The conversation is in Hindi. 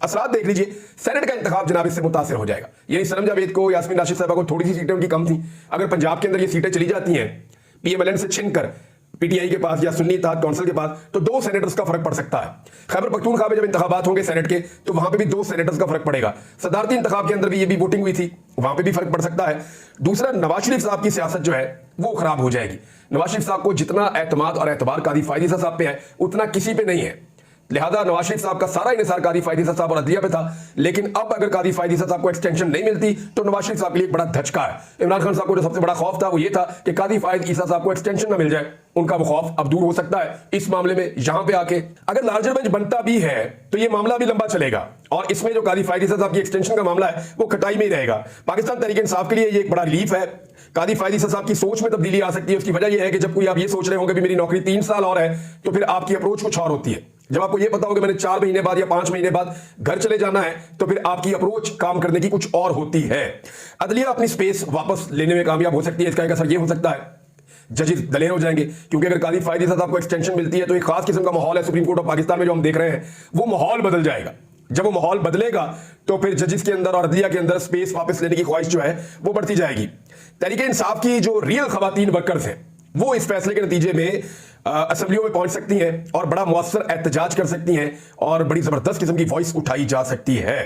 असरात देख लीजिए, सेनेट का इंतखाब जनाब इससे मुतासिर हो जाएगा। यानी सनम जावेद को, यास्मीन राशिद साहबा को थोड़ी सी सीटें उनकी कम थी, अगर पंजाब के अंदर ये सीटें चली जाती हैं पीएमएलएन से छिनकर पीटीआई के पास या सुन्नी इत्तेहाद काउंसिल के पास, तो 2 सेनेटर्स का फर्क पड़ सकता है। खैबर पख्तूनख्वा में जब इंतखाबात होंगे सेनेट के, तो वहां पे भी 2 सेनेटर्स का फर्क पड़ेगा। सदारती इंतखाब के अंदर भी ये भी वोटिंग हुई थी, वहां पे भी फर्क पड़ सकता है। दूसरा, नवाज शरीफ साहब की सियासत जो है वो खराब हो जाएगी। नवाज शरीफ साहब को जितना एतमाद और एतबार कादी फायदी साहब पे है, उतना किसी पे नहीं है। लिहाजा नवाज शरीफ साहब का सारा इन्हिसार कादी फायदी साहब और अदलिया पे था, लेकिन अब अगर कादी फायदी साहब को एक्सटेंशन नहीं मिलती तो नवाज शरीफ साहब के लिए एक बड़ा धचका है। इमरान खान साहब को जो सबसे बड़ा खौफ था वो ये था कि कादी फायद ईसा साहब को एक्सटेंशन ना मिल जाए, उनका वो खौफ अब दूर हो सकता है इस मामले में। यहां पे आके अगर लार्जर बेंच बनता भी है तो ये मामला भी लंबा चलेगा, और इसमें जो कादी फायदी साहब की एक्सटेंशन का मामला है वो खटाई में ही रहेगा। पाकिस्तान तहरीक इंसाफ के लिए ये एक बड़ा रिलीफ है। कादी फायदी साहब की सोच में तब्दीली आ सकती है। उसकी वजह यह है कि जब कोई आप ये सोच रहे होंगे कि मेरी नौकरी 3 साल और है, तो फिर आपकी अप्रोच कुछ और होती है। जब आपको यह पता हो कि मैंने 4 महीने बाद या 5 महीने बाद घर चले जाना है, तो फिर आपकी अप्रोच काम करने की कुछ और होती है। अदलिया अपनी स्पेस वापस लेने में कामयाब हो सकती है। इसका एक असर यह हो सकता है जजेस दलेर हो जाएंगे, क्योंकि अगर कादी फायदी साहब को एक्सटेंशन मिलती है तो एक खास किस्म का माहौल है सुप्रीम कोर्ट ऑफ पाकिस्तान में जो हम देख रहे हैं, वो माहौल बदल जाएगा। जब वो माहौल बदलेगा तो फिर जजेस के अंदर और अदलिया के अंदर स्पेस वापस लेने की ख्वाहिश जो है वो बढ़ती जाएगी। तहरीक इंसाफ की जो रियल खवातीन वर्कर्स हैं वो इस फैसले के नतीजे में असेंबलियों में पहुंच सकती हैं और बड़ा मुअस्सर एहतजाज कर सकती हैं और बड़ी जबरदस्त किस्म की वॉइस उठाई जा सकती है।